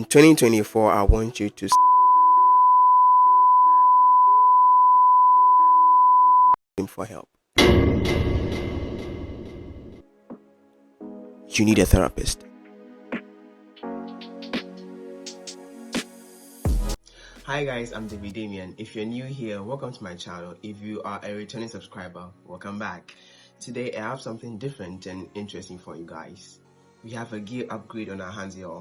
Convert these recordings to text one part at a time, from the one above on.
In 2024, I want you to him for help. You need a therapist. Hi guys, I'm Damian. If you're new here, welcome to my channel. If you are a returning subscriber, welcome back. Today I have something different and interesting for you guys. We have a gear upgrade on our hands here.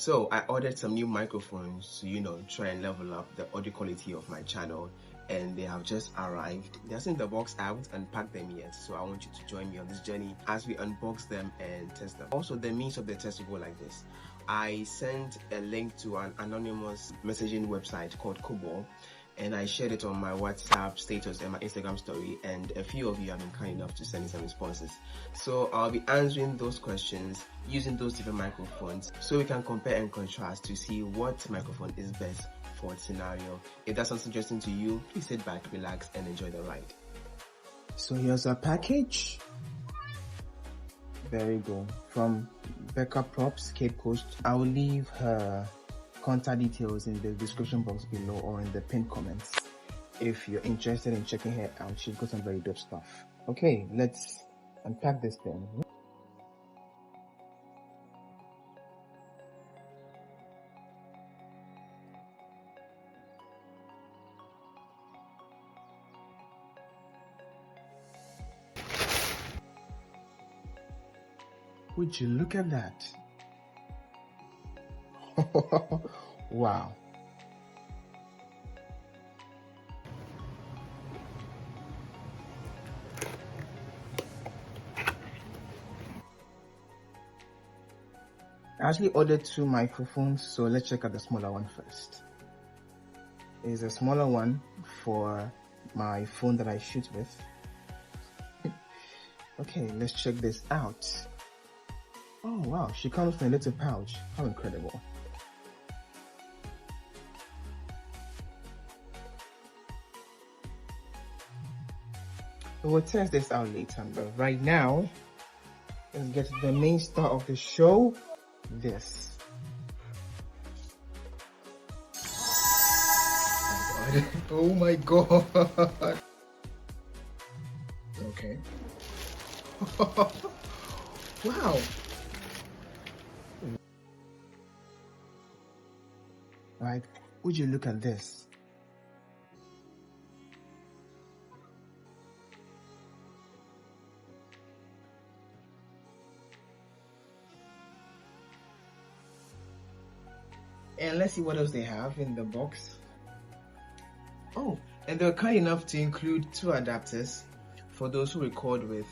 So I ordered some new microphones to try and level up the audio quality of my channel, and they have just arrived. They're still in the box. I haven't unpacked them yet, so I want you to join me on this journey as we unbox them and test them. Also, the means of the test will go like this. I sent a link to an anonymous messaging website called Kobo, and I shared it on my WhatsApp status and my Instagram story, and a few of you have been kind enough to send me some responses. So I'll be answering those questions using those different microphones so we can compare and contrast to see what microphone is best for the scenario. If that sounds interesting to you, please sit back, relax, and enjoy the ride. So here's our package. There you go. From beccaprops, Cape Coast. I'll leave her contact details in the description box below or in the pinned comments if you're interested in checking her out. She's got some very dope stuff. Okay, let's unpack this thing. Would you look at that? Wow. I actually ordered 2 microphones, so let's check out the smaller one first. It's a smaller one for my phone that I shoot with. Okay, let's check this out. Oh wow, she comes with a little pouch. How incredible. We'll test this out later, but right now, let's get to the main star of the show, this. Oh my god. Okay. Wow. Right, would you look at this? And let's see what else they have in the box. Oh, and they're kind enough to include 2 adapters for those who record with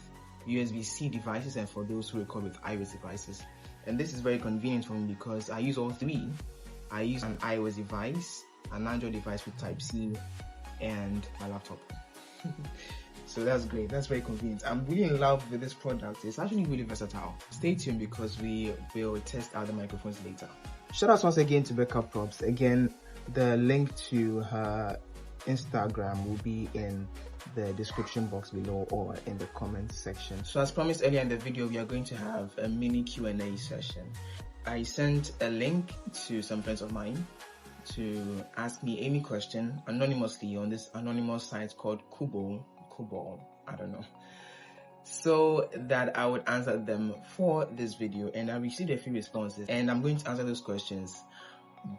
USB-C devices and for those who record with iOS devices. And this is very convenient for me because I use all 3. I use an iOS device, an Android device with Type-C, and my laptop. So that's great. That's very convenient. I'm really in love with this product. It's actually really versatile. Stay tuned because we will test out the microphones later. Shout out once again to beccaprops. Again, the link to her Instagram will be in the description box below or in the comments section. So as promised earlier in the video, we are going to have a mini Q&A session. I sent a link to some friends of mine to ask me any question anonymously on this anonymous site called Kubo, I don't know, so that I would answer them for this video. And I received a few responses, and I'm going to answer those questions,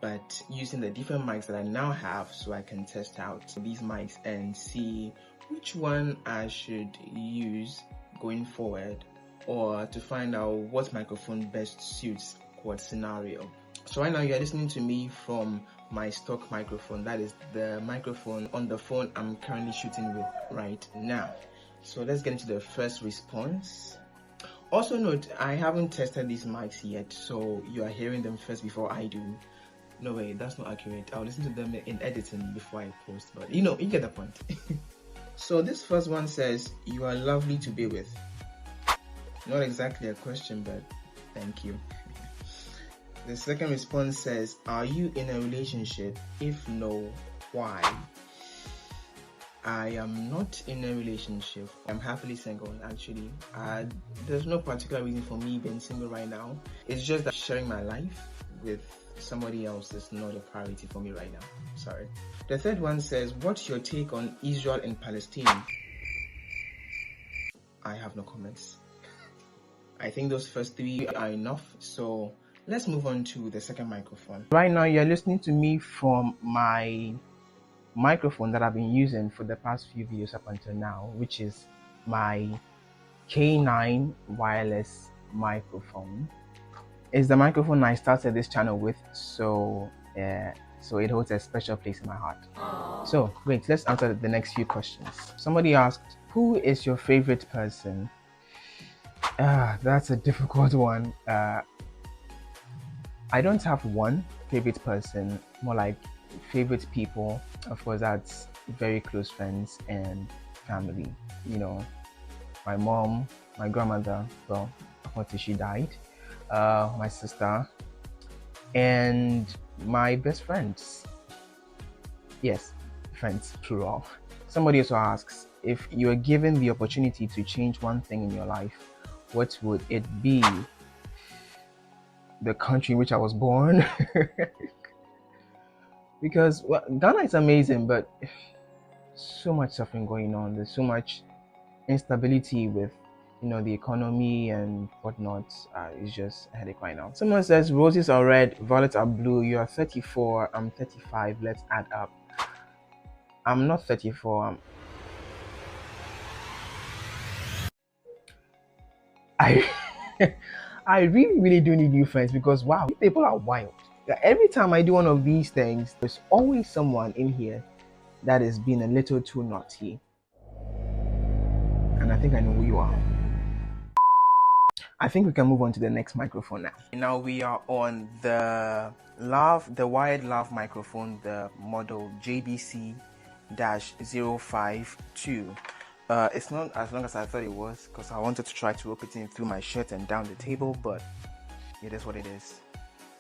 but using the different mics that I now have, so I can test out these mics and see which one I should use going forward, or to find out what microphone best suits what scenario. So right now you're listening to me from my stock microphone. That is the microphone on the phone I'm currently shooting with right now. So let's get into the first response. Also note, I haven't tested these mics yet, so you are hearing them first before I do. No way, that's not accurate. I'll listen to them in editing before I post, but you get the point. So this first one says, "You are lovely to be with." Not exactly a question, but thank you. The second response says, "Are you in a relationship? If no, why?" I am not in a relationship. I'm happily single, actually. There's no particular reason for me being single right now. It's just that sharing my life with somebody else is not a priority for me right now. Sorry. The third one says, what's your take on Israel and Palestine? I have no comments. I think those first three are enough. So let's move on to the second microphone. Right now, you're listening to me from my microphone that I've been using for the past few videos up until now, which is my K9 wireless microphone. It's the microphone I started this channel with, so it holds a special place in my heart. So great, let's answer the next few questions. Somebody asked, who is your favorite person? That's a difficult one. I don't have one favorite person, more like favorite people. Of course, that's very close friends and family. You know, my mom, my grandmother, well, until she died, my sister, and my best friends. Yes, friends, plural. Somebody also asks, if you are given the opportunity to change one thing in your life, what would it be? The country in which I was born. Because well, Ghana is amazing, but so much suffering going on. There's so much instability with, you know, the economy and whatnot. It's just a headache right now. Someone says roses are red, violets are blue. You are 34, I'm 35. Let's add up. I'm not 34. I really do need new friends, because wow, people are wild. Every time I do one of these things, there's always someone in here that is being a little too naughty. And I think I know who you are. I think we can move on to the next microphone now. Now we are on the wired lav microphone, the model JBC-052. It's not as long as I thought it was, because I wanted to try to rope it in through my shirt and down the table, but it is what it is.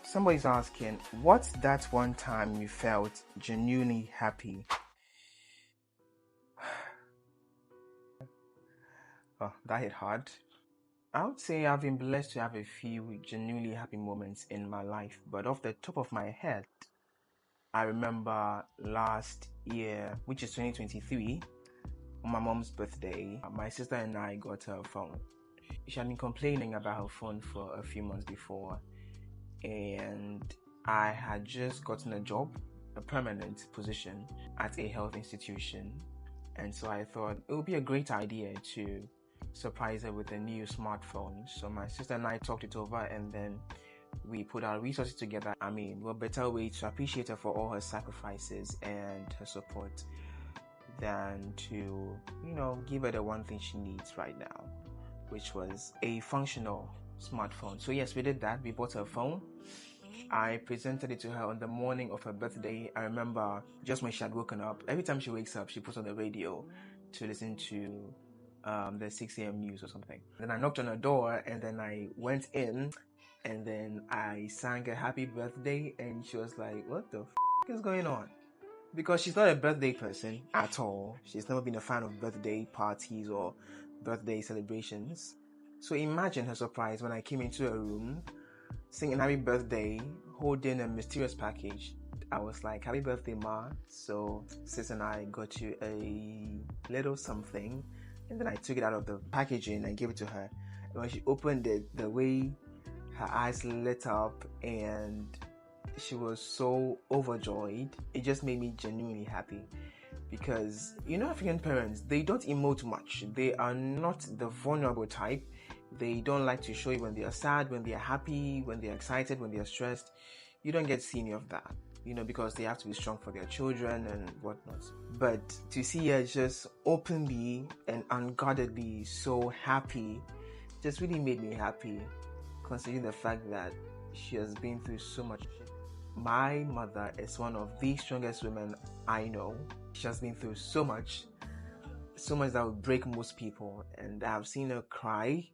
Somebody's asking, what's that one time you felt genuinely happy? Oh, that hit hard. I would say I've been blessed to have a few genuinely happy moments in my life, but off the top of my head, I remember last year, which is 2023, on my mom's birthday, my sister and I got her phone. She had been complaining about her phone for a few months before, and I had just gotten a job, a permanent position at a health institution, and so I thought it would be a great idea to surprise her with a new smartphone. So my sister and I talked it over, and then we put our resources together. I mean, what better way to appreciate her for all her sacrifices and her support than to, you know, give her the one thing she needs right now, which was a functional smartphone. So yes, we did that. We bought her phone. I presented it to her on the morning of her birthday. I remember just when she had woken up, every time she wakes up, she puts on the radio to listen to the 6 a.m. news or something. Then I knocked on her door, and then I went in, and then I sang a happy birthday, and she was like, what the is going on? Because she's not a birthday person at all. She's never been a fan of birthday parties or birthday celebrations. So imagine her surprise when I came into her room singing happy birthday, holding a mysterious package. I was like, happy birthday, Ma. So sis and I got you a little something, and then I took it out of the packaging and gave it to her. And when she opened it, the way her eyes lit up and she was so overjoyed, it just made me genuinely happy. Because, you know, African parents, they don't emote much. They are not the vulnerable type. They don't like to show you when they are sad, when they are happy, when they are excited, when they are stressed. You don't get to see any of that, you know, because they have to be strong for their children and whatnot. But to see her just openly and unguardedly so happy just really made me happy, considering the fact that she has been through so much shit. My mother is one of the strongest women I know. She has been through so much that would break most people, and I've seen her cry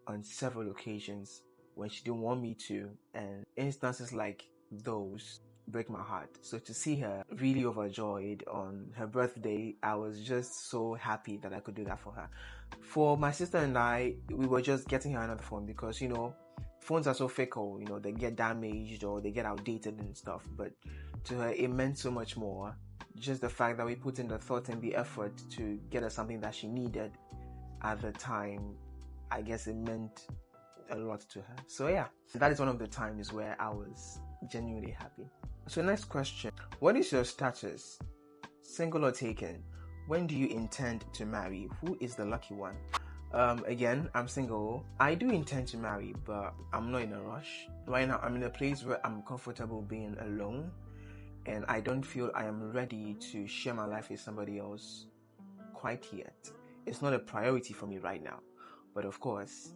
on several occasions when she didn't want me to, and instances like those break my heart. So to see her really overjoyed on her birthday, I was just so happy that I could do that for her. For my sister and I, we were just getting her another phone because, you know, phones are so fickle, they get damaged or they get outdated and stuff, but to her it meant so much more. Just the fact that we put in the thought and the effort to get her something that she needed at the time, I guess it meant a lot to her. So yeah, that is one of the times where I was genuinely happy. So next question, what is your status? Single or taken? When do you intend to marry? Who is the lucky one? Again, I'm single. I do intend to marry, but I'm not in a rush. Right now, I'm in a place where I'm comfortable being alone, and I don't feel I am ready to share my life with somebody else quite yet. It's not a priority for me right now. But of course,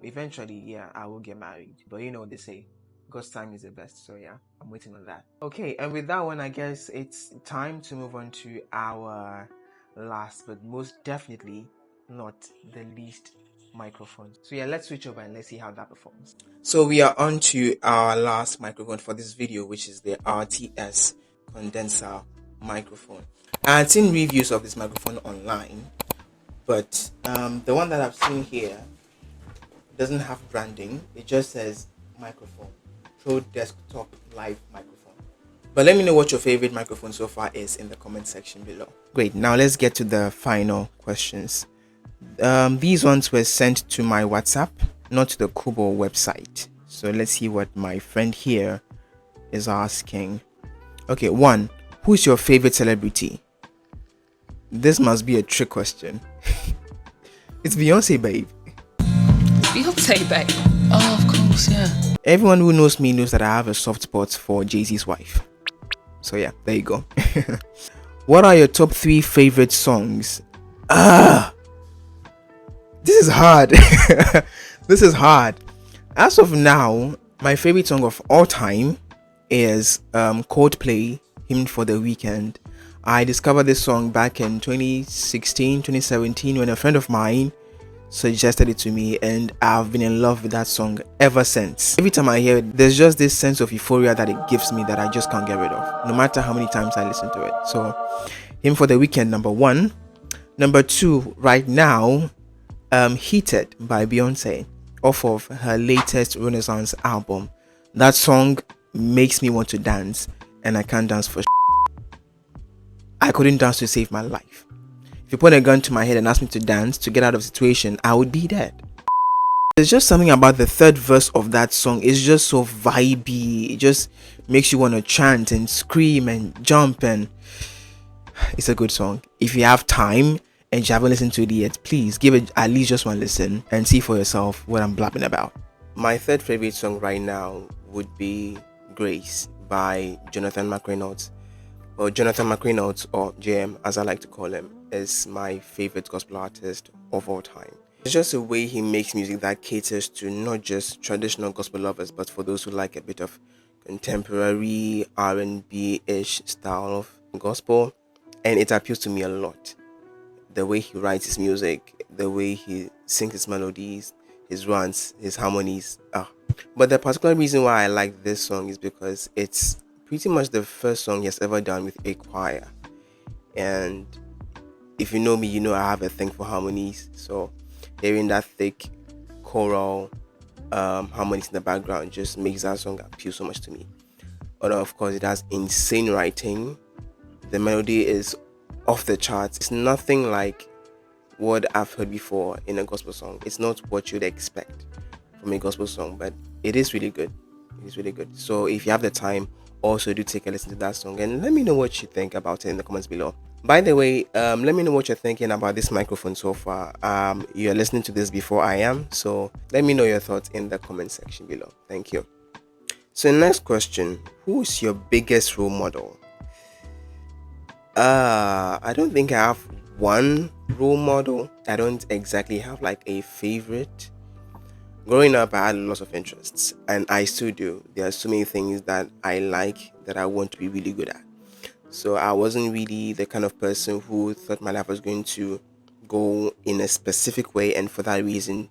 eventually, yeah, I will get married. But you know what they say, God's time is the best. So yeah, I'm waiting on that. Okay, and with that one, I guess it's time to move on to our last, but most definitely not the least microphone. So yeah, let's switch over and let's see how that performs. So we are on to our last microphone for this video, which is the RTS Condenser microphone. I've seen reviews of this microphone online, but the one that I've seen here doesn't have branding. It just says microphone, Pro Desktop Live Microphone. But let me know what your favorite microphone so far is in the comment section below. Great, now let's get to the final questions. These ones were sent to my WhatsApp, not to the Kubo website. So let's see what my friend here is asking. Okay, 1. Who's your favorite celebrity? This must be a trick question. It's Beyonce, babe. Beyonce, babe. Oh, of course, yeah. Everyone who knows me knows that I have a soft spot for Jay-Z's wife. So yeah, there you go. What are your top 3 favorite songs? This is hard. This is hard. As of now, my favorite song of all time is Coldplay, Hymn for the Weekend. I discovered this song back in 2016, 2017 when a friend of mine suggested it to me, and I've been in love with that song ever since. Every time I hear it, there's just this sense of euphoria that it gives me that I just can't get rid of, no matter how many times I listen to it. So, Hymn for the Weekend, number 1. Number 2, right now, Heated by Beyonce, off of her latest Renaissance album. That song makes me want to dance, and I can't dance for I couldn't dance to save my life. If you put a gun to my head and ask me to dance to get out of the situation, I would be dead. There's just something about the third verse of that song. It's just so vibey. It just makes you want to chant and scream and jump, and it's a good song. If you have time and you haven't listened to it yet, please give it at least just one listen and see for yourself what I'm blabbing about. My third favorite song right now would be Grace by Jonathan McReynolds. Or Jonathan McReynolds, or JM as I like to call him, is my favorite gospel artist of all time. It's just a way he makes music that caters to not just traditional gospel lovers, but for those who like a bit of contemporary R&B-ish style of gospel, and it appeals to me a lot. The way he writes his music, the way he sings his melodies, his runs, his harmonies. But the particular reason why I like this song is because it's pretty much the first song he has ever done with a choir. And if you know me, you know I have a thing for harmonies. So hearing that thick choral harmonies in the background just makes that song appeal so much to me. Although of course it has insane writing. The melody is off the charts. It's nothing like what I've heard before in a gospel song. It's not what you'd expect from a gospel song, but it is really good. It is really good. So if you have the time, also do take a listen to that song and let me know what you think about it in the comments below. By the way, let me know what you're thinking about this microphone so far. You're listening to this before I am, so let me know your thoughts in the comment section below. Thank you. So next question, who's your biggest role model? I don't think I have one role model. I don't exactly have like a favorite. Growing up, I had lots of interests, and I still do. There are so many things that I like that I want to be really good at. So I wasn't really the kind of person who thought my life was going to go in a specific way, and for that reason,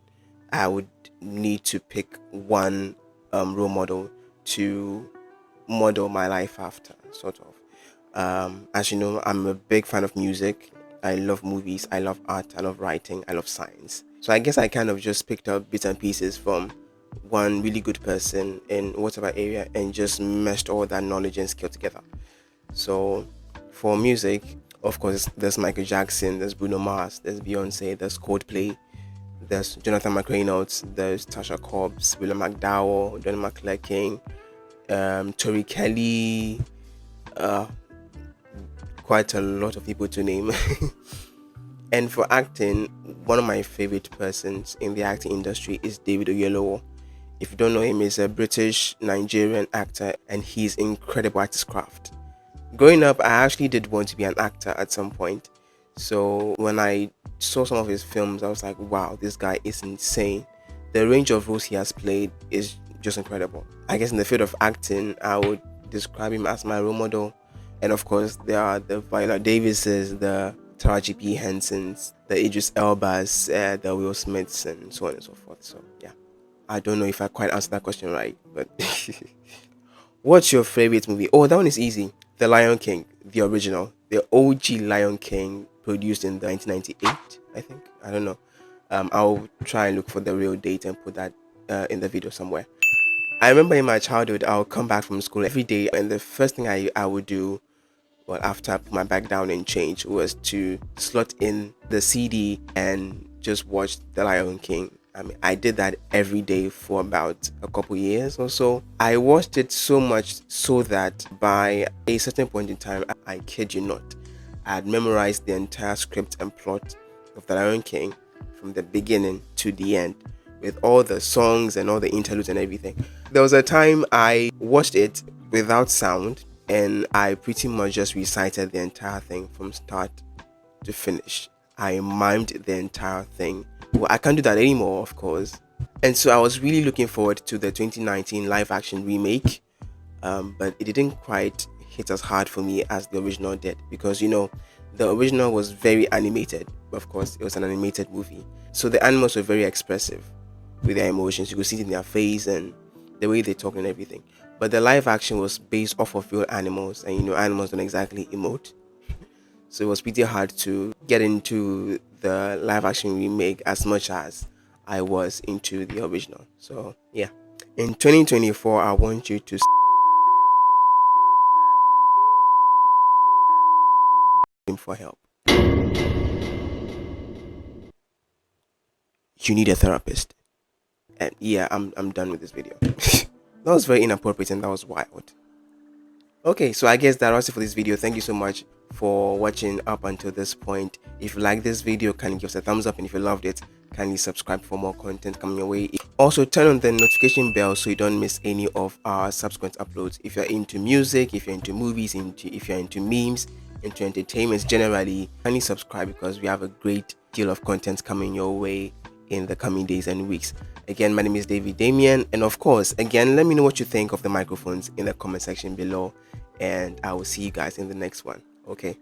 I would need to pick one role model to model my life after, sort of. As you know, I'm a big fan of music. I love movies, I love art, I love writing, I love science. So I guess I kind of just picked up bits and pieces from one really good person in whatever area and just meshed all that knowledge and skill together. So for music, of course, there's Michael Jackson, there's Bruno Mars, there's Beyonce, there's Coldplay, there's Jonathan McReynolds, there's Tasha Cobbs, William McDowell, Donny McClurkin, Tori Kelly, quite a lot of people to name. And for acting, one of my favorite persons in the acting industry is David Oyelowo. If you don't know him, he's a British Nigerian actor and he's incredible at his craft. Growing up, I actually did want to be an actor at some point. So when I saw some of his films, I was like, wow, this guy is insane. The range of roles he has played is just incredible. I guess in the field of acting, I would describe him as my role model. And of course, there are the Viola Davises, the Taraji P. Hensons, the Idris Elbas, the Will Smiths, and so on and so forth. So yeah, I don't know if I quite answered that question right, but what's your favorite movie? Oh, that one is easy. The Lion King, the original, the OG Lion King, produced in 1998, I think. I don't know. I'll try and look for the real date and put that in the video somewhere. I remember in my childhood, I'll come back from school every day, and the first thing I would do, well, after I put my bag down and change, was to slot in the CD and just watch The Lion King. I mean, I did that every day for about a couple years or so. I watched it so much so that by a certain point in time, I kid you not, I had memorized the entire script and plot of The Lion King from the beginning to the end, with all the songs and all the interludes and everything. There was a time I watched it without sound and I pretty much just recited the entire thing from start to finish. I mimed the entire thing. Well, I can't do that anymore, of course. And so I was really looking forward to the 2019 live action remake, but it didn't quite hit as hard for me as the original did, because the original was very animated. Of course, it was an animated movie, so the animals were very expressive with their emotions. You could see it in their face and the way they talk and everything. But the live action was based off of real animals, and animals don't exactly emote. So it was pretty hard to get into the live action remake as much as I was into the original. So yeah, in 2024, I want you to him for help. You need a therapist. And yeah, I'm done with this video. That was very inappropriate and that was wild. Okay, so I guess that was it for this video. Thank you so much for watching up until this point. If you like this video, kindly give us a thumbs up, and if you loved it, kindly subscribe for more content coming your way. Also, turn on the notification bell so you don't miss any of our subsequent uploads. If you're into music, if you're into movies, if you're into memes, into entertainment generally, kindly subscribe, because we have a great deal of content coming your way in the coming days and weeks. Again, my name is Damian, and of course, again, let me know what you think of the microphones in the comment section below, and I will see you guys in the next one. Okay,